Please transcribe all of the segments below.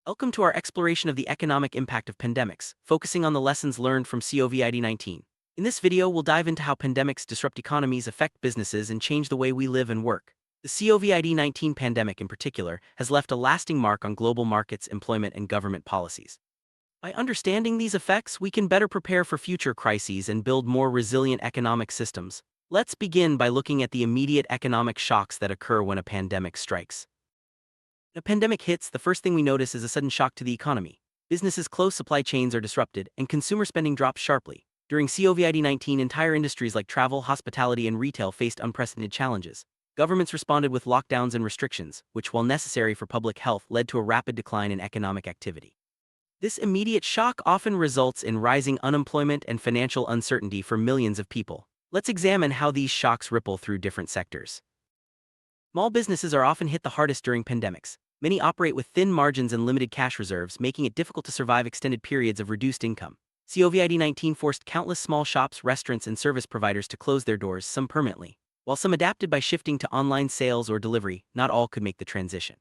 Welcome to our exploration of the economic impact of pandemics, focusing on the lessons learned from COVID-19. In this video, we'll dive into how pandemics disrupt economies, affect businesses, and change the way we live and work. The COVID-19 pandemic, in particular, has left a lasting mark on global markets, employment, and government policies. By understanding these effects, we can better prepare for future crises and build more resilient economic systems. Let's begin by looking at the immediate economic shocks that occur when a pandemic strikes. When a pandemic hits, the first thing we notice is a sudden shock to the economy. Businesses close, supply chains are disrupted, and consumer spending drops sharply. During COVID-19, entire industries like travel, hospitality, and retail faced unprecedented challenges. Governments responded with lockdowns and restrictions, which, while necessary for public health, led to a rapid decline in economic activity. This immediate shock often results in rising unemployment and financial uncertainty for millions of people. Let's examine how these shocks ripple through different sectors. Small businesses are often hit the hardest during pandemics. Many operate with thin margins and limited cash reserves, making it difficult to survive extended periods of reduced income. COVID-19 forced countless small shops, restaurants, and service providers to close their doors, some permanently. While some adapted by shifting to online sales or delivery, not all could make the transition.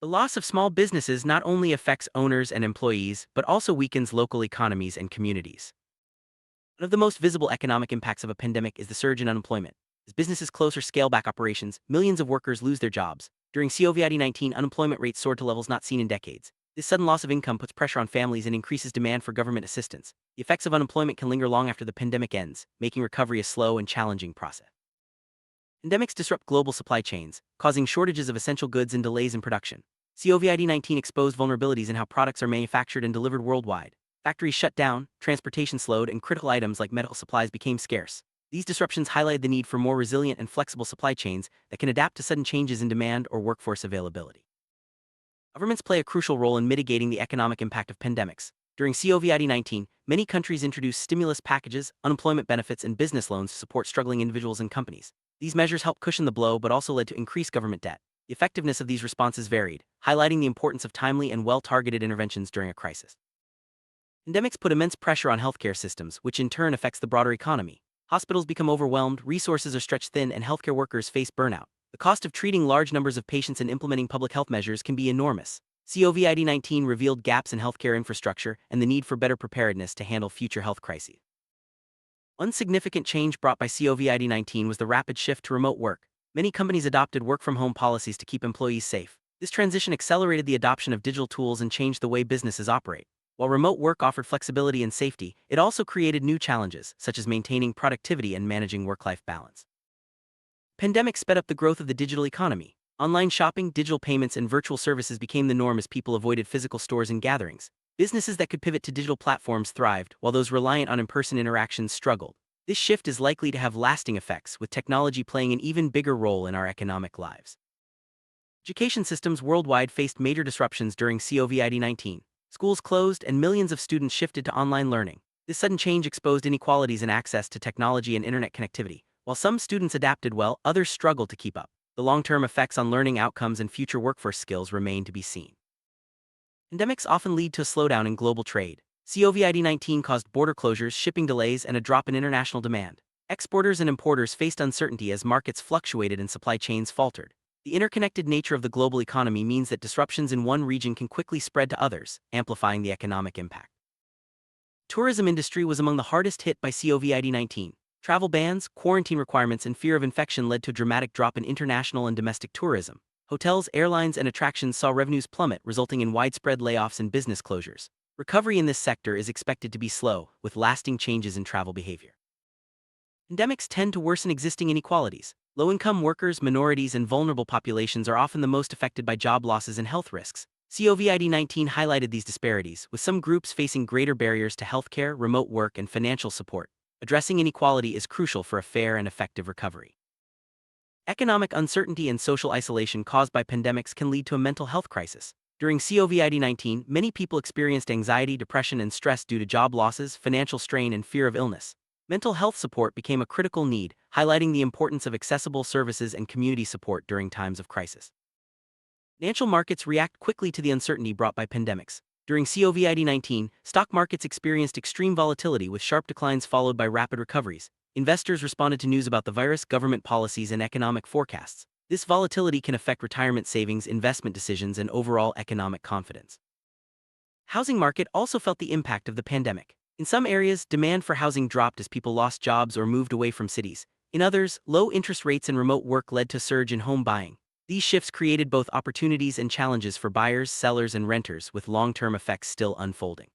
The loss of small businesses not only affects owners and employees, but also weakens local economies and communities. One of the most visible economic impacts of a pandemic is the surge in unemployment. As businesses close or scale back operations, millions of workers lose their jobs. During COVID-19, unemployment rates soared to levels not seen in decades. This sudden loss of income puts pressure on families and increases demand for government assistance. The effects of unemployment can linger long after the pandemic ends, making recovery a slow and challenging process. Pandemics disrupt global supply chains, causing shortages of essential goods and delays in production. COVID-19 exposed vulnerabilities in how products are manufactured and delivered worldwide. Factories shut down, transportation slowed, and critical items like medical supplies became scarce. These disruptions highlighted the need for more resilient and flexible supply chains that can adapt to sudden changes in demand or workforce availability. Governments play a crucial role in mitigating the economic impact of pandemics. During COVID-19, many countries introduced stimulus packages, unemployment benefits, and business loans to support struggling individuals and companies. These measures helped cushion the blow but also led to increased government debt. The effectiveness of these responses varied, highlighting the importance of timely and well-targeted interventions during a crisis. Pandemics put immense pressure on healthcare systems, which in turn affects the broader economy. Hospitals become overwhelmed, resources are stretched thin, and healthcare workers face burnout. The cost of treating large numbers of patients and implementing public health measures can be enormous. COVID-19 revealed gaps in healthcare infrastructure and the need for better preparedness to handle future health crises. One significant change brought by COVID-19 was the rapid shift to remote work. Many companies adopted work-from-home policies to keep employees safe. This transition accelerated the adoption of digital tools and changed the way businesses operate. While remote work offered flexibility and safety, it also created new challenges, such as maintaining productivity and managing work-life balance. Pandemic sped up the growth of the digital economy. Online shopping, digital payments, and virtual services became the norm as people avoided physical stores and gatherings. Businesses that could pivot to digital platforms thrived, while those reliant on in-person interactions struggled. This shift is likely to have lasting effects, with technology playing an even bigger role in our economic lives. Education systems worldwide faced major disruptions during COVID-19. Schools closed and millions of students shifted to online learning. This sudden change exposed inequalities in access to technology and internet connectivity. While some students adapted well, others struggled to keep up. The long-term effects on learning outcomes and future workforce skills remain to be seen. Pandemics often lead to a slowdown in global trade. COVID-19 caused border closures, shipping delays, and a drop in international demand. Exporters and importers faced uncertainty as markets fluctuated and supply chains faltered. The interconnected nature of the global economy means that disruptions in one region can quickly spread to others, amplifying the economic impact. Tourism industry was among the hardest hit by COVID-19. Travel bans, quarantine requirements, and fear of infection led to a dramatic drop in international and domestic tourism. Hotels, airlines, and attractions saw revenues plummet, resulting in widespread layoffs and business closures. Recovery in this sector is expected to be slow, with lasting changes in travel behavior. Pandemics tend to worsen existing inequalities. Low-income workers, minorities, and vulnerable populations are often the most affected by job losses and health risks. COVID-19 highlighted these disparities, with some groups facing greater barriers to healthcare, remote work, and financial support. Addressing inequality is crucial for a fair and effective recovery. Economic uncertainty and social isolation caused by pandemics can lead to a mental health crisis. During COVID-19, many people experienced anxiety, depression, and stress due to job losses, financial strain, and fear of illness. Mental health support became a critical need, highlighting the importance of accessible services and community support during times of crisis. Financial markets react quickly to the uncertainty brought by pandemics. During COVID-19, stock markets experienced extreme volatility with sharp declines followed by rapid recoveries. Investors responded to news about the virus, government policies, and economic forecasts. This volatility can affect retirement savings, investment decisions, and overall economic confidence. housing market also felt the impact of the pandemic. In some areas, demand for housing dropped as people lost jobs or moved away from cities. In others, low interest rates and remote work led to a surge in home buying. These shifts created both opportunities and challenges for buyers, sellers, and renters, with long-term effects still unfolding.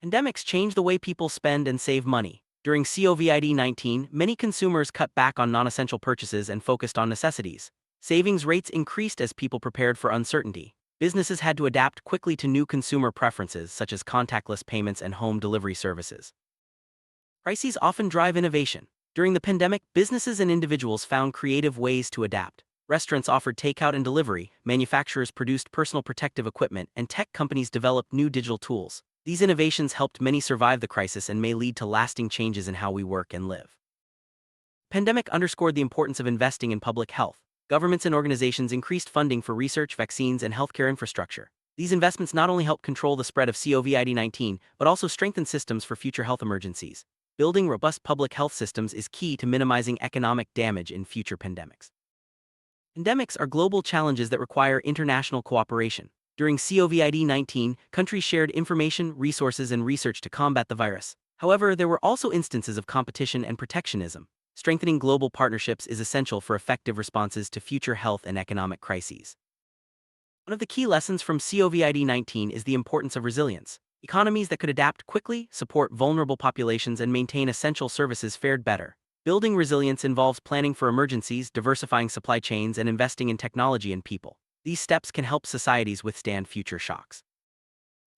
Pandemics change the way people spend and save money. During COVID-19, many consumers cut back on non-essential purchases and focused on necessities. Savings rates increased as people prepared for uncertainty. Businesses had to adapt quickly to new consumer preferences such as contactless payments and home delivery services. Crises often drive innovation. During the pandemic, businesses and individuals found creative ways to adapt. Restaurants offered takeout and delivery, manufacturers produced personal protective equipment, and tech companies developed new digital tools. These innovations helped many survive the crisis and may lead to lasting changes in how we work and live. Pandemic underscored the importance of investing in public health. Governments and organizations increased funding for research, vaccines, and healthcare infrastructure. These investments not only help control the spread of COVID-19, but also strengthen systems for future health emergencies. Building robust public health systems is key to minimizing economic damage in future pandemics. Pandemics are global challenges that require international cooperation. During COVID-19, countries shared information, resources, and research to combat the virus. However, there were also instances of competition and protectionism. Strengthening global partnerships is essential for effective responses to future health and economic crises. One of the key lessons from COVID-19 is the importance of resilience. Economies that could adapt quickly, support vulnerable populations, and maintain essential services fared better. Building resilience involves planning for emergencies, diversifying supply chains, and investing in technology and people. These steps can help societies withstand future shocks.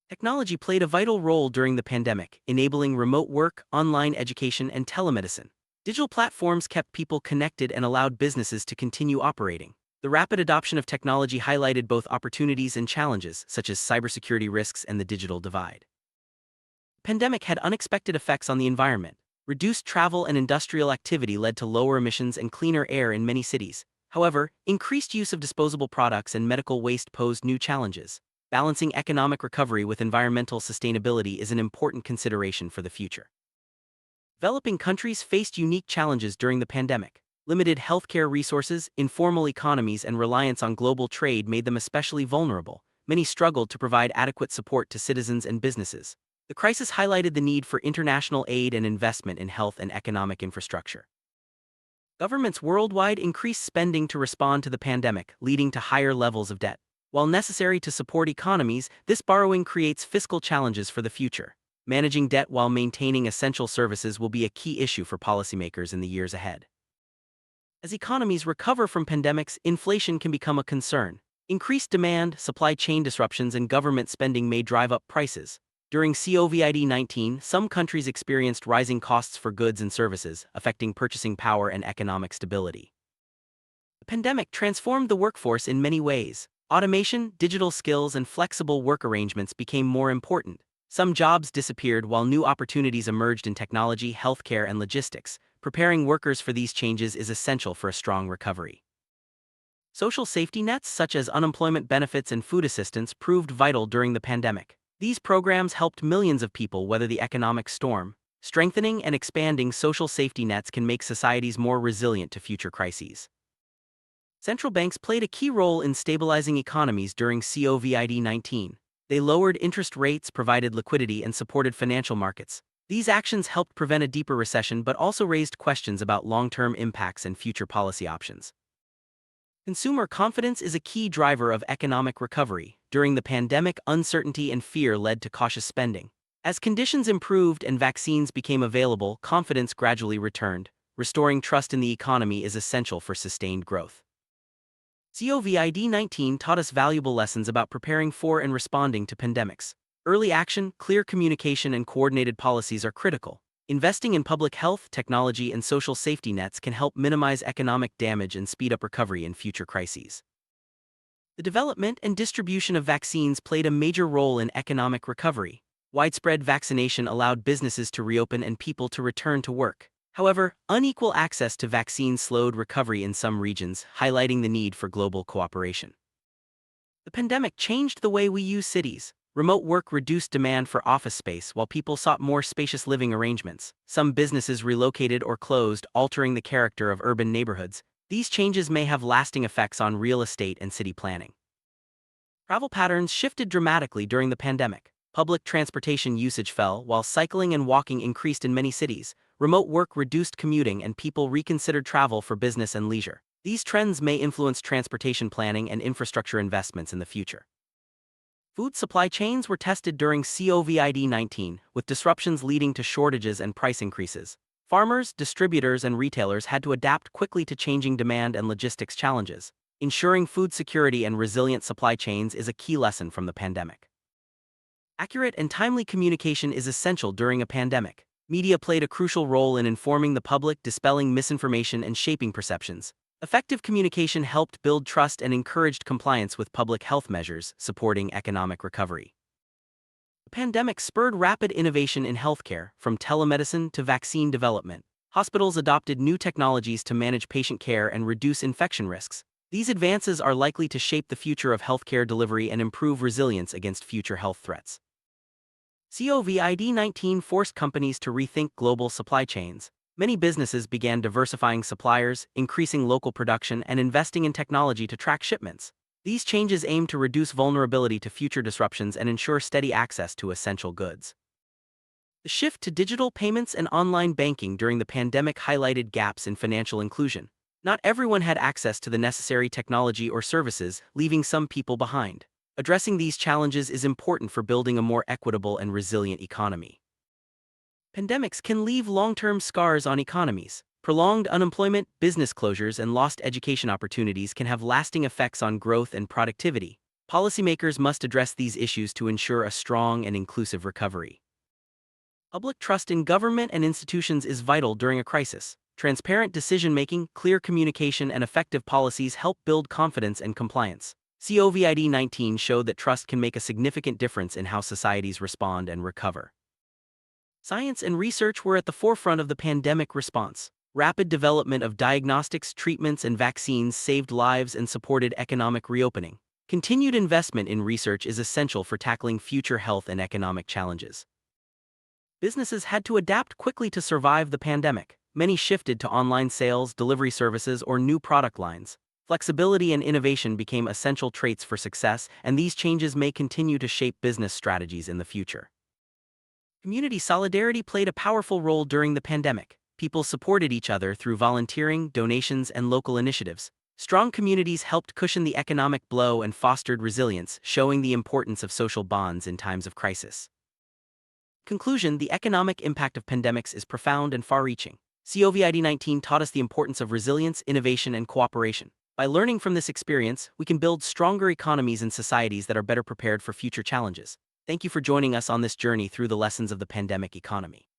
Technology played a vital role during the pandemic, enabling remote work, online education, and telemedicine. Digital platforms kept people connected and allowed businesses to continue operating. The rapid adoption of technology highlighted both opportunities and challenges, such as cybersecurity risks and the digital divide. The pandemic had unexpected effects on the environment. Reduced travel and industrial activity led to lower emissions and cleaner air in many cities. However, increased use of disposable products and medical waste posed new challenges. Balancing economic recovery with environmental sustainability is an important consideration for the future. Developing countries faced unique challenges during the pandemic. Limited healthcare resources, informal economies, and reliance on global trade made them especially vulnerable. Many struggled to provide adequate support to citizens and businesses. The crisis highlighted the need for international aid and investment in health and economic infrastructure. Governments worldwide increased spending to respond to the pandemic, leading to higher levels of debt. While necessary to support economies, this borrowing creates fiscal challenges for the future. Managing debt while maintaining essential services will be a key issue for policymakers in the years ahead. As economies recover from pandemics, inflation can become a concern. Increased demand, supply chain disruptions, and government spending may drive up prices. During COVID-19, some countries experienced rising costs for goods and services, affecting purchasing power and economic stability. The pandemic transformed the workforce in many ways. Automation, digital skills, and flexible work arrangements became more important. Some jobs disappeared while new opportunities emerged in technology, healthcare, and logistics. Preparing workers for these changes is essential for a strong recovery. Social safety nets such as unemployment benefits and food assistance proved vital during the pandemic. These programs helped millions of people weather the economic storm. Strengthening and expanding social safety nets can make societies more resilient to future crises. Central banks played a key role in stabilizing economies during COVID-19. They lowered interest rates, provided liquidity, and supported financial markets. These actions helped prevent a deeper recession but also raised questions about long-term impacts and future policy options. Consumer confidence is a key driver of economic recovery. During the pandemic, uncertainty and fear led to cautious spending. As conditions improved and vaccines became available, confidence gradually returned. Restoring trust in the economy is essential for sustained growth. COVID-19 taught us valuable lessons about preparing for and responding to pandemics. Early action, clear communication, and coordinated policies are critical. Investing in public health, technology, and social safety nets can help minimize economic damage and speed up recovery in future crises. The development and distribution of vaccines played a major role in economic recovery. Widespread vaccination allowed businesses to reopen and people to return to work. However, unequal access to vaccines slowed recovery in some regions, highlighting the need for global cooperation. The pandemic changed the way we use cities. Remote work reduced demand for office space while people sought more spacious living arrangements. Some businesses relocated or closed, altering the character of urban neighborhoods. These changes may have lasting effects on real estate and city planning. Travel patterns shifted dramatically during the pandemic. Public transportation usage fell while cycling and walking increased in many cities. Remote work reduced commuting and people reconsidered travel for business and leisure. These trends may influence transportation planning and infrastructure investments in the future. Food supply chains were tested during COVID-19, with disruptions leading to shortages and price increases. Farmers, distributors, and retailers had to adapt quickly to changing demand and logistics challenges. Ensuring food security and resilient supply chains is a key lesson from the pandemic. Accurate and timely communication is essential during a pandemic. Media played a crucial role in informing the public, dispelling misinformation, and shaping perceptions. Effective communication helped build trust and encouraged compliance with public health measures, supporting economic recovery. The pandemic spurred rapid innovation in healthcare, from telemedicine to vaccine development. Hospitals adopted new technologies to manage patient care and reduce infection risks. These advances are likely to shape the future of healthcare delivery and improve resilience against future health threats. COVID-19 forced companies to rethink global supply chains. Many businesses began diversifying suppliers, increasing local production, and investing in technology to track shipments. These changes aim to reduce vulnerability to future disruptions and ensure steady access to essential goods. The shift to digital payments and online banking during the pandemic highlighted gaps in financial inclusion. Not everyone had access to the necessary technology or services, leaving some people behind. Addressing these challenges is important for building a more equitable and resilient economy. Pandemics can leave long-term scars on economies. Prolonged unemployment, business closures, and lost education opportunities can have lasting effects on growth and productivity. Policymakers must address these issues to ensure a strong and inclusive recovery. Public trust in government and institutions is vital during a crisis. Transparent decision-making, clear communication, and effective policies help build confidence and compliance. COVID-19 showed that trust can make a significant difference in how societies respond and recover. Science and research were at the forefront of the pandemic response. Rapid development of diagnostics, treatments, and vaccines saved lives and supported economic reopening. Continued investment in research is essential for tackling future health and economic challenges. Businesses had to adapt quickly to survive the pandemic. Many shifted to online sales, delivery services, or new product lines. Flexibility and innovation became essential traits for success, and these changes may continue to shape business strategies in the future. Community solidarity played a powerful role during the pandemic. People supported each other through volunteering, donations, and local initiatives. Strong communities helped cushion the economic blow and fostered resilience, showing the importance of social bonds in times of crisis. Conclusion: the economic impact of pandemics is profound and far-reaching. COVID-19 taught us the importance of resilience, innovation, and cooperation. By learning from this experience, we can build stronger economies and societies that are better prepared for future challenges. Thank you for joining us on this journey through the lessons of the pandemic economy.